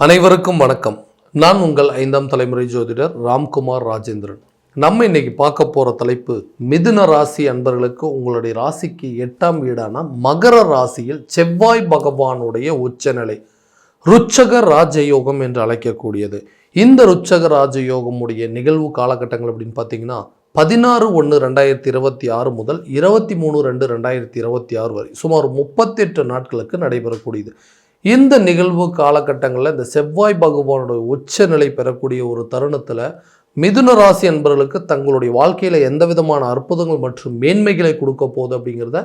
அனைவருக்கும் வணக்கம். நான் உங்கள் 5ஆம் தலைமுறை ஜோதிடர் ராம்குமார் ராஜேந்திரன். நம்ம இன்னைக்கு பார்க்க போகிற தலைப்பு, மிதுன ராசி அன்பர்களுக்கு உங்களுடைய ராசிக்கு 8ஆம் வீடான மகர ராசியில் செவ்வாய் பகவானுடைய உச்சநிலை ருச்சக ராஜயோகம் என்று அழைக்கக்கூடியது. இந்த ருச்சக ராஜயோகமுடைய நிகழ்வு காலகட்டங்கள் அப்படின்னு பார்த்தீங்கன்னா 16/1/2026 முதல் 23/2/2026 வரை சுமார் 38 நாட்களுக்கு நடைபெறக்கூடியது. இந்த நிகழ்வு காலகட்டங்களில் இந்த செவ்வாய் பகவானுடைய உச்சநிலை பெறக்கூடிய ஒரு தருணத்தில் மிதுன ராசி அன்பர்களுக்கு தங்களுடைய வாழ்க்கையில் எந்த விதமான அற்புதங்கள் மற்றும் மேன்மைகளை கொடுக்க போகுது அப்படிங்கிறத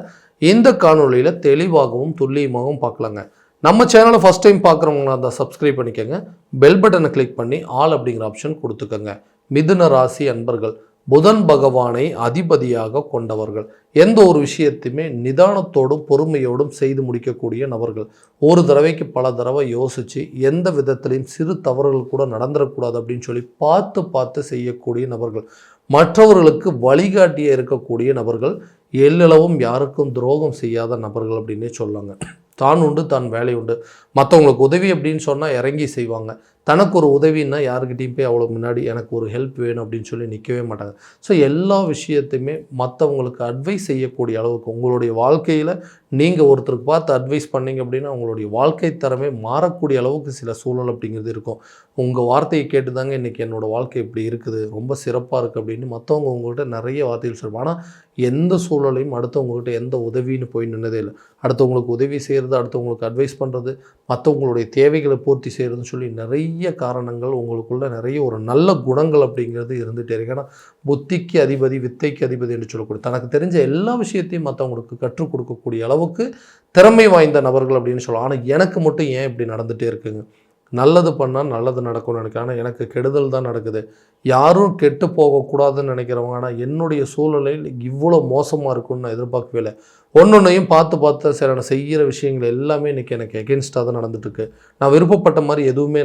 இந்த காணொலியில் தெளிவாகவும் துல்லியமாகவும் பார்க்கலாங்க. நம்ம சேனலை ஃபஸ்ட் டைம் பார்க்குறவங்களா அதை சப்ஸ்கிரைப் பண்ணிக்கோங்க. பெல் பட்டனை கிளிக் பண்ணி ஆல் அப்படிங்கிற ஆப்ஷன் கொடுத்துக்கோங்க. மிதுன ராசி அன்பர்கள் புதன் பகவானை அதிபதியாக கொண்டவர்கள். எந்த ஒரு விஷயத்தையுமே நிதானத்தோடும் பொறுமையோடும் செய்து முடிக்கக்கூடிய நபர்கள். ஒரு தடவைக்கு பல தடவை யோசித்து எந்த விதத்திலையும் சிறு தவறுகள் கூட நடந்துடக்கூடாது அப்படின்னு சொல்லி பார்த்து செய்யக்கூடிய நபர்கள். மற்றவர்களுக்கு வழிகாட்டியாக இருக்கக்கூடிய நபர்கள். எல்லளவும் யாருக்கும் துரோகம் செய்யாத நபர்கள் அப்படின்னே சொல்லாங்க. தான் உண்டு தான் வேலை உண்டு. மற்றவங்களுக்கு உதவி அப்படின்னு சொன்னால் இறங்கி செய்வாங்க. தனக்கு ஒரு உதவின்னா யாருக்கிட்டையும் போய் அவ்வளோ முன்னாடி எனக்கு ஒரு ஹெல்ப் வேணும் அப்படின்னு சொல்லி நிற்கவே மாட்டாங்க. ஸோ எல்லா விஷயத்தையுமே மற்றவங்களுக்கு அட்வைஸ் செய்யக்கூடிய அளவுக்கு உங்களுடைய வாழ்க்கையில் நீங்கள் ஒருத்தருக்கு பார்த்து அட்வைஸ் பண்ணிங்க அப்படின்னா உங்களுடைய வாழ்க்கை தரமே மாறக்கூடிய அளவுக்கு சில சூழல் அப்படிங்கிறது இருக்கும். உங்கள் வார்த்தையை கேட்டு தாங்க இன்றைக்கி என்னோடய வாழ்க்கை இப்படி இருக்குது, ரொம்ப சிறப்பாக இருக்குது அப்படின்னு மற்றவங்க உங்கள்கிட்ட நிறைய வார்த்தைகள் சொல்லுவாங்க. ஆனால் எந்த சூழலையும் அடுத்தவங்ககிட்ட எந்த உதவின்னு போய் நின்னதே இல்லை. அடுத்தவங்களுக்கு உதவி செய்கிறது, அடுத்தவங்களுக்கு அட்வைஸ் பண்ணுறது, மற்றவங்களுடைய தேவைகளை பூர்த்தி செய்கிறதுன்னு சொல்லி நிறைய காரணங்கள் உங்களுக்குள்ள நிறைய ஒரு நல்ல குணங்கள் அப்படிங்கிறது இருந்துகிட்டே இருக்கு. ஏன்னா புத்திக்கு அதிபதி வித்தைக்கு அதிபதி என்று சொல்லக்கூடிய தனக்கு தெரிஞ்ச எல்லா விஷயத்தையும் மற்றவங்களுக்கு கற்றுக் கொடுக்கக்கூடிய அளவுக்கு திறமை வாய்ந்த நபர்கள் அப்படின்னு சொல்லலாம். ஆனால் எனக்கு மட்டும் ஏன் இப்படி நடந்துகிட்டே இருக்குங்க? நல்லது பண்ணால் நல்லது நடக்கும்னு நினைக்கிறேன். ஆனால் எனக்கு கெடுதல் தான் நடக்குது. யாரும் கெட்டு போகக்கூடாதுன்னு நினைக்கிறவங்க. ஆனால் என்னுடைய சூழ்நிலையில் இவ்வளோ மோசமாக இருக்கும்னு நான் எதிர்பார்க்கவே இல்லை. ஒன்றொன்றையும் பார்த்து சரி நான் செய்கிற விஷயங்கள் எல்லாமே இன்றைக்கி எனக்கு எகென்ஸ்டாக தான் நடந்துட்டுருக்கு. நான் விருப்பப்பட்ட மாதிரி எதுவுமே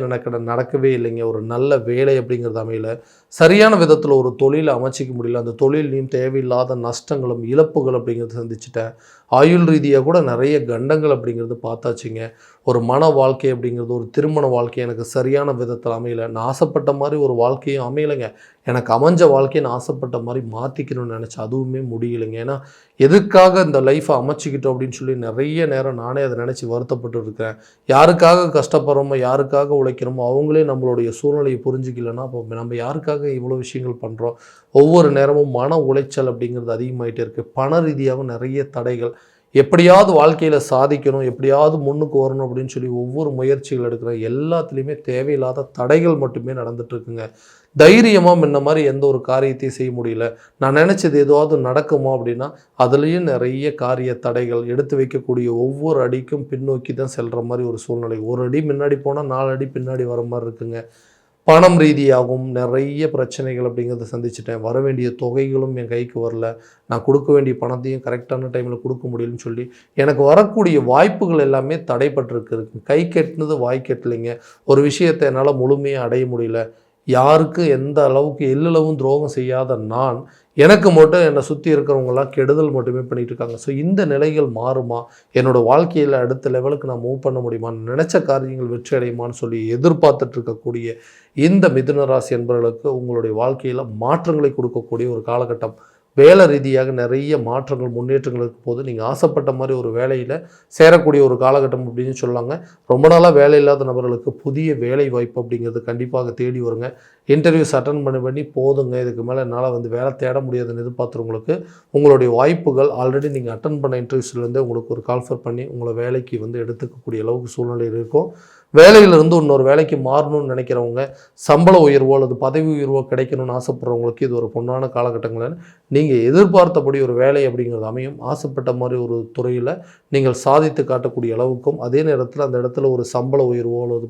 நடக்கவே இல்லைங்க. ஒரு நல்ல வேலை அப்படிங்கிறது அமையல. சரியான விதத்தில் ஒரு தொழிலை அமைச்சிக்க முடியல. அந்த தொழிலையும் தேவையில்லாத நஷ்டங்களும் இழப்புகள் அப்படிங்கிறது சந்திச்சிட்டேன். ஆயுள் ரீதியாக கூட நிறைய கண்டங்கள் அப்படிங்கிறது பார்த்தாச்சுங்க. ஒரு மன வாழ்க்கை அப்படிங்கிறது, ஒரு திருமண வாழ்க்கை எனக்கு சரியான விதத்தில் அமையலை. நான் ஆசைப்பட்ட மாதிரி ஒரு வாழ்க்கையும் அமையலைங்க. எனக்கு அமைஞ்ச வாழ்க்கையை நான் ஆசைப்பட்ட மாதிரி மாற்றிக்கணும்னு நினச்சேன். அதுவுமே முடியலைங்க. ஏன்னா எதுக்காக இந்த லைஃப்பை அமைச்சிக்கிட்டோம் அப்படின்னு சொல்லி நிறைய நேரம் நானே அதை நினச்சி வருத்தப்பட்டு இருக்கிறேன். யாருக்காக கஷ்டப்படுறோமோ, யாருக்காக உழைக்கிறோமோ அவங்களே நம்மளுடைய சூழ்நிலையை புரிஞ்சிக்கலன்னா அப்போ நம்ம யாருக்காக இவ்வளோ விஷயங்கள் பண்ணுறோம்? ஒவ்வொரு நேரமும் மன உளைச்சல் அப்படிங்கிறது அதிகமாகிட்டே இருக்குது. பண ரீதியாகவும் நிறைய தடைகள். எப்படியாவது வாழ்க்கையில் சாதிக்கணும், எப்படியாவது முன்னுக்கு வரணும் அப்படின்னு சொல்லி ஒவ்வொரு முயற்சிகள் எடுக்கிறேன். எல்லாத்துலேயுமே தேவையில்லாத தடைகள் மட்டுமே நடந்துகிட்ருக்குங்க. தைரியமாக முன்ன மாதிரி எந்த ஒரு காரியத்தையும் செய்ய முடியல. நான் நினச்சது ஏதாவது நடக்குமா அப்படின்னா அதுலேயும் நிறைய காரிய தடைகள். எடுத்து வைக்கக்கூடிய ஒவ்வொரு அடிக்கும் பின்னோக்கி தான் செல்கிற மாதிரி ஒரு சூழ்நிலை. ஒரு அடி முன்னாடி போனால் 4 அடி பின்னாடி வர மாதிரி இருக்குங்க. பணம் ரீதியாகவும் நிறைய பிரச்சனைகள் அப்படிங்கிறத சந்திச்சிட்டேன். வர வேண்டிய தொகைகளும் என் கைக்கு வரல. நான் கொடுக்க வேண்டிய பணத்தையும் கரெக்டான டைமில் கொடுக்க முடியலன்னு சொல்லி எனக்கு வரக்கூடிய வாய்ப்புகள் எல்லாமே தடைப்பட்டிருக்கு. கை கெட்டினது வாய் கெட்டலைங்க. ஒரு விஷயத்தை என்னால் முழுமையாக அடைய முடியல. யாருக்கு எந்த அளவுக்கு எல்லளவும் துரோகம் செய்யாத நான், எனக்கு மட்டும் என்னை சுற்றி இருக்கிறவங்களாம் கெடுதல் மட்டுமே பண்ணிகிட்டு இருக்காங்க. ஸோ இந்த நிலைகள் மாறுமா? என்னோடய வாழ்க்கையில் அடுத்த லெவலுக்கு நான் மூவ் பண்ண முடியுமான்னு நினச்ச காரியங்கள் வெற்றி அடையுமான்னு சொல்லி எதிர்பார்த்துட்டு இருக்கக்கூடிய இந்த மிதுன ராசி என்பவர்களுக்கு உங்களுடைய வாழ்க்கையில் மாற்றங்களை கொடுக்கக்கூடிய ஒரு காலகட்டம். வேலை ரீதியாக நிறைய மாற்றங்கள் முன்னேற்றங்கள் இருக்கும் போது நீங்கள் ஆசைப்பட்ட மாதிரி ஒரு வேலையில் சேரக்கூடிய ஒரு காலகட்டம் அப்படின்னு சொல்லாங்க. ரொம்ப நாளாக வேலை இல்லாத நபர்களுக்கு புதிய வேலை வாய்ப்பு அப்படிங்கிறது கண்டிப்பாக தேடி வருங்க. இன்டர்வியூஸ் அட்டன் பண்ணி போதுங்க, இதுக்கு மேலே என்னால் வேலை தேட முடியாதுன்னு எதிர்பார்த்துறவங்களுக்கு உங்களுடைய வாய்ப்புகள் ஆல்ரெடி நீங்கள் அட்டன் பண்ண இன்டர்வியூஸ்லேருந்தே உங்களுக்கு ஒரு கால்ஃபர் பண்ணி உங்களை வேலைக்கு எடுத்துக்கக்கூடிய அளவுக்கு சூழ்நிலை இருக்கும். வேலையிலிருந்து இன்னொரு வேலைக்கு மாறணும்னு நினைக்கிறவங்க, சம்பள உயர்வோ அல்லது பதவி உயர்வோ கிடைக்கணும்னு ஆசைப்படுறவங்களுக்கு இது ஒரு பொன்னான காலகட்டங்களில் நீங்கள் எதிர்பார்த்தபடி ஒரு வேலை அப்படிங்கிறது அமையும். ஆசைப்பட்ட மாதிரி ஒரு துறையில் நீங்கள் சாதித்து காட்டக்கூடிய அளவுக்கும், அதே நேரத்தில் அந்த இடத்துல ஒரு சம்பள உயர்வோ அல்லது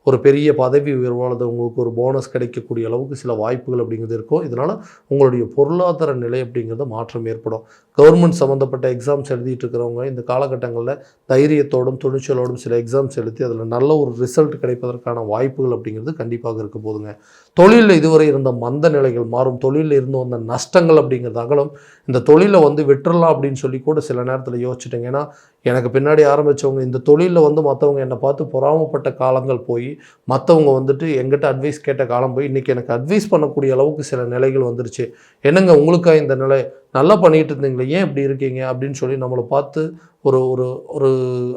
ஒரு பெரிய பதவி உயர்வோ அல்லது உங்களுக்கு ஒரு போனஸ் கிடைக்கக்கூடிய அளவுக்கு சில வாய்ப்புகள் அப்படிங்கிறது இருக்கும். இதனால் உங்களுடைய பொருளாதார நிலை அப்படிங்கிறது மாற்றம் ஏற்படும். கவர்மெண்ட் சம்மந்தப்பட்ட எக்ஸாம்ஸ் எழுதிட்டு இருக்கிறவங்க இந்த காலகட்டங்களில் தைரியத்தோடும் துணிச்சலோடும் சில எக்ஸாம்ஸ் எழுதி அதில் நல்ல ஒரு ரிசல்ட் கிடைப்பதற்கான வாய்ப்புகள் அப்படிங்கிறது கண்டிப்பாக இருக்க போதுங்க. தொழிலில் இதுவரை இருந்த மந்த நிலைகள் மாறும். தொழிலில் இருந்து வந்த நஷ்டங்கள் அப்படிங்கிறது அகலும். இந்த தொழிலை விட்டுறலாம் அப்படின்னு சொல்லி கூட சில நேரத்தில் யோசிச்சுட்டேங்க. ஏன்னா எனக்கு பின்னாடி ஆரம்பித்தவங்க இந்த தொழிலில் வந்து மற்றவங்க என்னை பார்த்து பொறாமப்பட்ட காலங்கள் போய் மற்றவங்க வந்துட்டு எங்கிட்ட அட்வைஸ் கேட்ட காலம் போய் இன்றைக்கி எனக்கு அட்வைஸ் பண்ணக்கூடிய அளவுக்கு சில நிலைகள் வந்துருச்சு. என்னங்க உங்களுக்கா இந்த நிலை, நல்லா பண்ணிகிட்டு இருந்தீங்களே ஏன் இப்படி இருக்கீங்க அப்படின்னு சொல்லி நம்மளை பார்த்து ஒரு ஒரு ஒரு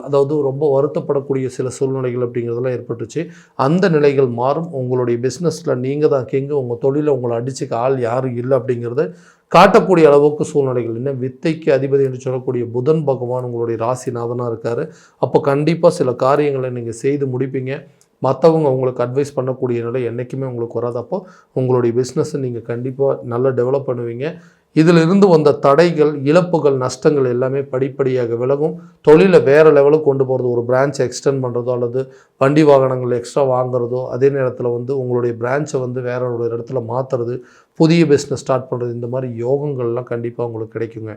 அதாவது ரொம்ப வருத்தப்படக்கூடிய சில சூழ்நிலைகள் அப்படிங்கிறதெல்லாம் ஏற்பட்டுச்சு. அந்த நிலைகள் மாறும். உங்களுடைய பிஸ்னஸில் நீங்கள் தான் கிங்கு, உங்கள் தொழிலை உங்களை அடிச்சுக்க ஆள் யாரும் இல்லை அப்படிங்கிறத காட்டக்கூடிய அளவுக்கு சூழ்நிலைகள். இன்னும் வித்தைக்கு அதிபதி என்று சொல்லக்கூடிய புதன் பகவான் உங்களுடைய ராசிநாதனாக இருக்கார். அப்போ கண்டிப்பாக சில காரியங்களை நீங்கள் செய்து முடிப்பீங்க. மற்றவங்க உங்களுக்கு அட்வைஸ் பண்ணக்கூடிய நிலை என்றைக்குமே உங்களுக்கு வராது. அப்போ உங்களுடைய பிஸ்னஸை நீங்கள் கண்டிப்பாக நல்லா டெவலப் பண்ணுவீங்க. இதிலிருந்து வந்த தடைகள், இழப்புகள், நஷ்டங்கள் எல்லாமே படிப்படியாக விலகும். தொழிலை வேறு லெவலுக்கு கொண்டு போகிறது, ஒரு பிரான்ச்சை எக்ஸ்டெண்ட் பண்ணுறதோ அல்லது வண்டி வாகனங்கள் எக்ஸ்ட்ரா வாங்குறதோ, அதே நேரத்தில் வந்து உங்களுடைய பிரான்ச்சை வந்து வேற ஒரு இடத்துல மாற்றுறது, புதிய பிஸ்னஸ் ஸ்டார்ட் பண்ணுறது, இந்த மாதிரி யோகங்கள்லாம் கண்டிப்பாக உங்களுக்கு கிடைக்குங்க.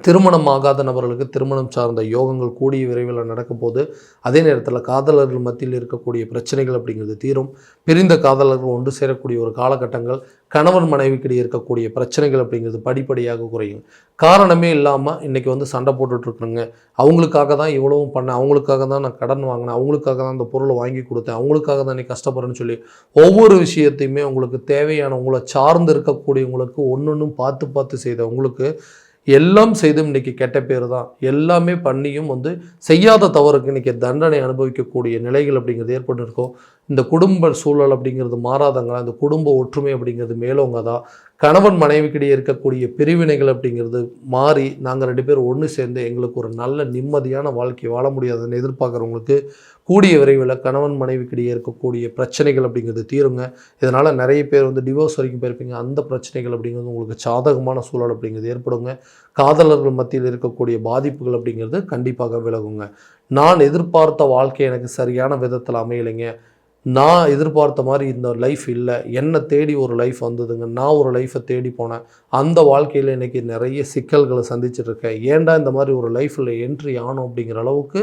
திருமணம் ஆகாத நபர்களுக்கு திருமணம் சார்ந்த யோகங்கள் கூடிய விரைவில் நடக்க போது. அதே நேரத்தில் காதலர்கள் மத்தியில் இருக்கக்கூடிய பிரச்சனைகள் அப்படிங்கிறது தீரும். பிரிந்த காதலர்கள் ஒன்று சேரக்கூடிய ஒரு காலகட்டங்கள், கணவன் மனைவிக்கிடையே இருக்கக்கூடிய பிரச்சனைகள் அப்படிங்கிறது படிப்படியாக குறையும். காரணமே இல்லாமல் இன்றைக்கி வந்து சண்டை போட்டுட்ருக்குறேங்க, அவங்களுக்காக தான் இவ்வளவும் பண்ணேன், அவங்களுக்காக தான் நான் கடன் வாங்கினேன், அவங்களுக்காக தான் அந்த பொருளை வாங்கி கொடுத்தேன், அவங்களுக்காக தான் நீ கஷ்டப்படுறேன்னு சொல்லி ஒவ்வொரு விஷயத்தையுமே உங்களுக்கு தேவையான உங்களை சார்ந்து இருக்கக்கூடியவங்களுக்கு ஒன்றும் பார்த்து பார்த்து செய்த உங்களுக்கு எல்லாம் செய்தும் இன்றைக்கி கெட்ட பேர் தான். எல்லாமே பண்ணியும் வந்து செய்யாத தவறுக்கு இன்றைக்கி தண்டனை அனுபவிக்கக்கூடிய நிலைகள் அப்படிங்கிறது ஏற்பட்டு இருக்கும். இந்த குடும்ப சூழல் அப்படிங்கிறது மாறாதங்களா, இந்த குடும்ப ஒற்றுமை அப்படிங்கிறது மேலோங்க தான். கணவன் மனைவிக்கிடையே இருக்கக்கூடிய பிரிவினைகள் அப்படிங்கிறது மாறி நாங்கள் 2 பேரும் ஒன்று சேர்ந்து எங்களுக்கு ஒரு நல்ல நிம்மதியான வாழ்க்கை வாழ முடியாதுன்னு எதிர்பார்க்குறவங்களுக்கு கூடிய விரைவில் கணவன் மனைவிக்கிடையே இருக்கக்கூடிய பிரச்சனைகள் அப்படிங்கிறது தீருங்க. இதனால் நிறைய பேர் வந்து டிவோர்ஸ் வரைக்கும் போயிருப்பீங்க. அந்த பிரச்சனைகள் அப்படிங்கிறது உங்களுக்கு சாதகமான சூழல் அப்படிங்கிறது ஏற்படுங்க. காதலர்கள் மத்தியில் இருக்கக்கூடிய பாதிப்புகள் அப்படிங்கிறது கண்டிப்பாக விலகுங்க. நான் எதிர்பார்த்த வாழ்க்கை எனக்கு சரியான விதத்தில் அமையலைங்க, நான் எதிர்பார்த்த மாதிரி இந்த லைஃப் இல்லை, என்னை தேடி ஒரு லைஃப் வந்ததுங்க, நான் ஒரு லைஃப்பை தேடி போனேன், அந்த வாழ்க்கையில் இன்றைக்கி நிறைய சிக்கல்களை சந்திச்சிட்ருக்கேன், ஏன்டா இந்த மாதிரி ஒரு லைஃப்பில் என்ட்ரி ஆனோம் அப்படிங்கிற அளவுக்கு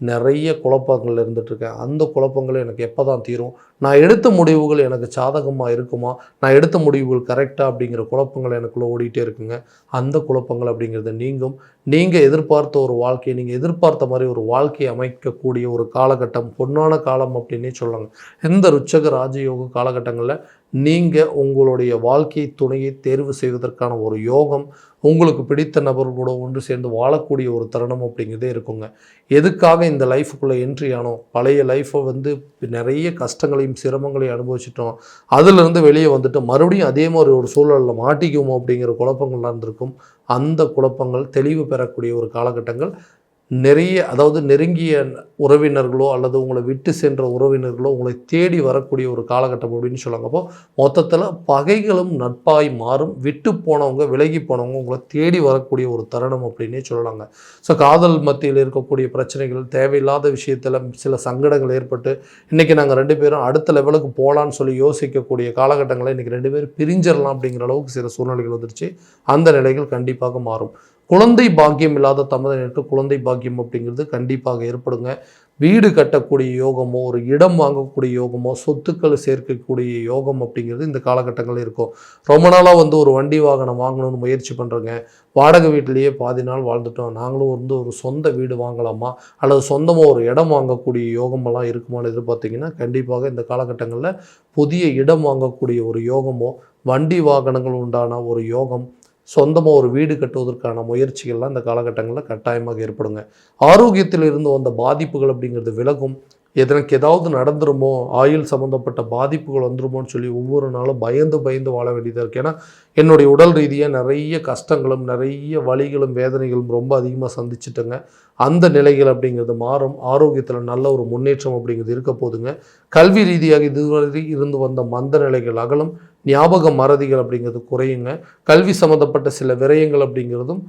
நிறைய குழப்பங்கள் இருந்துகிட்ருக்கேன். அந்த குழப்பங்கள் எனக்கு எப்போ தான் தீரும், நான் எடுத்த முடிவுகள் எனக்கு சாதகமாக இருக்குமா, நான் எடுத்த முடிவுகள் கரெக்டாக அப்படிங்கிற குழப்பங்கள் எனக்குள்ளே ஓடிட்டே இருக்குங்க. அந்த குழப்பங்கள் அப்படிங்கிறது நீங்கும். நீங்கள் எதிர்பார்த்த ஒரு வாழ்க்கையை, நீங்கள் எதிர்பார்த்த மாதிரி ஒரு வாழ்க்கையை அமைக்கக்கூடிய ஒரு காலகட்டம், பொன்னான காலம் அப்படின்னே சொல்லலாங்க. இந்த ருச்சக ராஜயோக காலகட்டங்களில் நீங்கள் உங்களுடைய வாழ்க்கை துணையை தேர்வு செய்வதற்கான ஒரு யோகம், உங்களுக்கு பிடித்த நபர்களோட ஒன்று சேர்ந்து வாழக்கூடிய ஒரு தருணம் அப்படிங்கிறதே இருக்குங்க. எதுக்காக இந்த லைஃபுக்குள்ளே என்ட்ரி ஆனோம், பழைய லைஃப்பை வந்து நிறைய கஷ்டங்களையும் சிரமங்களையும் அனுபவிச்சிட்டோம், அதிலிருந்து வெளியே வந்துட்டு மறுபடியும் அதே மாதிரி ஒரு சூழலில் மாட்டிக்குமோ அப்படிங்கிற குழப்பங்கள்லாம் இருந்திருக்கும். அந்த குழப்பங்கள் தெளிவு பெறக்கூடிய ஒரு காலகட்டங்கள் நிறைய, அதாவது நெருங்கிய உறவினர்களோ அல்லது உங்களை விட்டு சென்ற உறவினர்களோ உங்களை தேடி வரக்கூடிய ஒரு காலகட்டம் அப்படின்னு சொல்லுவாங்க. அப்போ மொத்தத்தில் பகைகளும் நட்பாய் மாறும். விட்டு போனவங்க, விலகி போனவங்க உங்களை தேடி வரக்கூடிய ஒரு தருணம் அப்படின்னே சொல்லலாங்க. ஸோ காதல் மத்தியில் இருக்கக்கூடிய பிரச்சனைகள், தேவையில்லாத விஷயத்தில் சில சங்கடங்கள் ஏற்பட்டு இன்றைக்கி நாங்கள் 2 பேரும் அடுத்த லெவலுக்கு போகலான்னு சொல்லி யோசிக்கக்கூடிய காலகட்டங்களை இன்றைக்கி 2 பேரும் பிரிஞ்சிடலாம் அப்படிங்கிற அளவுக்கு சில சூழ்நிலைகள் வந்துருச்சு. அந்த நிலைகள் கண்டிப்பாக மாறும். குழந்தை பாக்கியம் இல்லாத தம்பதியினருக்கு குழந்தை பாக்கியம் அப்படிங்கிறது கண்டிப்பாக ஏற்படுங்க. வீடு கட்டக்கூடிய யோகமோ, ஒரு இடம் வாங்கக்கூடிய யோகமோ, சொத்துக்கள் சேர்க்கக்கூடிய யோகம் அப்படிங்கிறது இந்த காலகட்டங்கள் இருக்கும். ரொம்ப நாளாக வந்து ஒரு வண்டி வாகனம் வாங்கணும்னு முயற்சி பண்ணுறேங்க, வாடகை வீட்டிலேயே பாதி நாள் வாழ்ந்துட்டோம், நாங்களும் வந்து ஒரு சொந்த வீடு வாங்கலாமா அல்லது சொந்தமாக ஒரு இடம் வாங்கக்கூடிய யோகமெல்லாம் இருக்குமான்னு எதிர்பார்த்தீங்கன்னா கண்டிப்பாக இந்த காலகட்டங்களில் புதிய இடம் வாங்கக்கூடிய ஒரு யோகமோ, வண்டி வாகனங்கள் உண்டான ஒரு யோகம், சொந்தமாக ஒரு வீடு கட்டுவதற்கான முயற்சிகள்லாம் இந்த காலகட்டங்களில் கட்டாயமாக ஏற்படுங்க. ஆரோக்கியத்தில் இருந்து வந்த பாதிப்புகள் அப்படிங்கிறது விலகும். எனக்கு ஏதாவது நடந்துருமோ, ஆயுள் சம்மந்தப்பட்ட பாதிப்புகள் வந்துருமோன்னு சொல்லி ஒவ்வொரு நாளும் பயந்து பயந்து வாழ வேண்டியதாக இருக்குது. ஏன்னா என்னுடைய உடல் ரீதியாக நிறைய கஷ்டங்களும் நிறைய வலிகளும் வேதனைகளும் ரொம்ப அதிகமாக சந்திச்சுட்டேங்க. அந்த நிலைகள் அப்படிங்கிறது மாறும். ஆரோக்கியத்தில் நல்ல ஒரு முன்னேற்றம் அப்படிங்கிறது இருக்க போதுங்க. கல்வி ரீதியாக இதுவரை இருந்து வந்த மந்த நிலைகள் அகலும். ஞாபக மறதிகள் அப்படிங்கிறது குறையுங்க. கல்வி சம்மந்தப்பட்ட சில விரயங்கள் அப்படிங்கிறதும்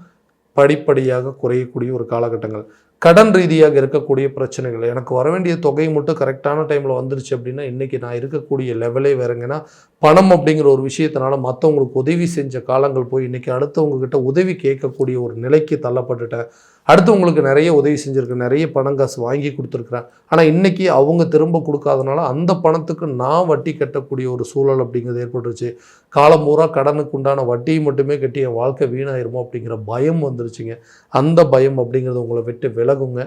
படிப்படியாக குறையக்கூடிய ஒரு காலகட்டங்கள். கடன் ரீதியாக இருக்கக்கூடிய பிரச்சனைகள், எனக்கு வர வேண்டிய தொகை மட்டும் கரெக்டான டைமில் வந்துருச்சு அப்படின்னா இன்றைக்கி நான் இருக்கக்கூடிய லெவலே வேறுங்கன்னா பணம் அப்படிங்கிற ஒரு விஷயத்தினால மற்றவங்களுக்கு உதவி செஞ்ச காலங்கள் போய் இன்றைக்கி அடுத்தவங்கக்கிட்ட உதவி கேட்கக்கூடிய ஒரு நிலைக்கு தள்ளப்பட்டுட்டேன். அடுத்தவங்களுக்கு நிறைய உதவி செஞ்சுருக்கேன், நிறைய பணம் காசு வாங்கி கொடுத்துருக்குறேன். ஆனால் இன்றைக்கி அவங்க திரும்ப கொடுக்காதனால அந்த பணத்துக்கு நான் வட்டி கட்டக்கூடிய ஒரு சூழல் அப்படிங்கிறது ஏற்பட்டுருச்சு. காலம் பூரா கடனுக்கு உண்டான வட்டியை மட்டுமே கட்டி என் வாழ்க்கை வீணாயிருமோ அப்படிங்கிற பயம் வந்துருச்சுங்க. அந்த பயம் அப்படிங்கிறது உங்களை விட்டு விலகுங்க.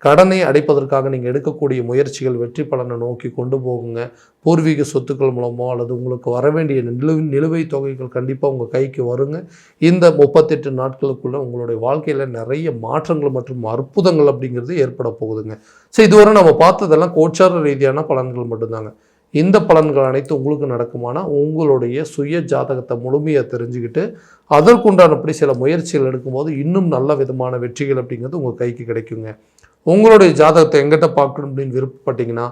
கடனை அடைப்பதற்காக நீங்கள் எடுக்கக்கூடிய முயற்சிகள் வெற்றி பலனை நோக்கி கொண்டு போகுங்க. பூர்வீக சொத்துக்கள் மூலமோ அல்லது உங்களுக்கு வர வேண்டிய நிலுவைத் தொகைகள் கண்டிப்பாக உங்கள் கைக்கு வருங்க. இந்த 38 நாட்களுக்குள்ளே உங்களுடைய வாழ்க்கையில் நிறைய மாற்றங்கள் மற்றும் அற்புதங்கள் அப்படிங்கிறது ஏற்பட போகுதுங்க. ஸோ இதுவரை நம்ம பார்த்ததெல்லாம் கோச்சார ரீதியான பலன்கள் மட்டும்தாங்க. இந்த பலன்கள் அனைத்து உங்களுக்கு நடக்குமானா உங்களுடைய சுய ஜாதகத்தை முழுமையாக தெரிஞ்சுக்கிட்டு அதற்குண்டானபடி சில முயற்சிகள் எடுக்கும்போது இன்னும் நல்ல விதமான வெற்றிகள் அப்படிங்கிறது உங்கள் கைக்கு கிடைக்குங்க. உங்களுடைய ஜாதகத்தை எங்கிட்ட பார்க்கணும் அப்படின்னு விருப்பப்பட்டீங்கன்னா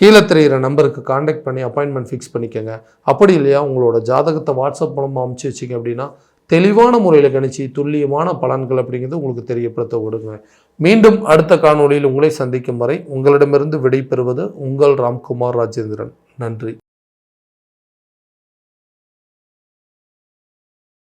கீழே தெரிகிற நம்பருக்கு காண்டாக்ட் பண்ணி அப்பாயின்மெண்ட் ஃபிக்ஸ் பண்ணிக்கோங்க. அப்படி இல்லையா உங்களோட ஜாதகத்தை வாட்ஸ்அப் மூலமாக அமுச்சு வச்சிங்க அப்படின்னா தெளிவான முறையில் கணிச்சு துல்லியமான பலன்கள் அப்படிங்கிறது உங்களுக்கு தெரியப்படுத்த விடுங்க. மீண்டும் அடுத்த காணொளியில் உங்களை சந்திக்கும் வரை உங்களிடமிருந்து விடை பெறுவது உங்கள் ராம்குமார் ராஜேந்திரன். நன்றி.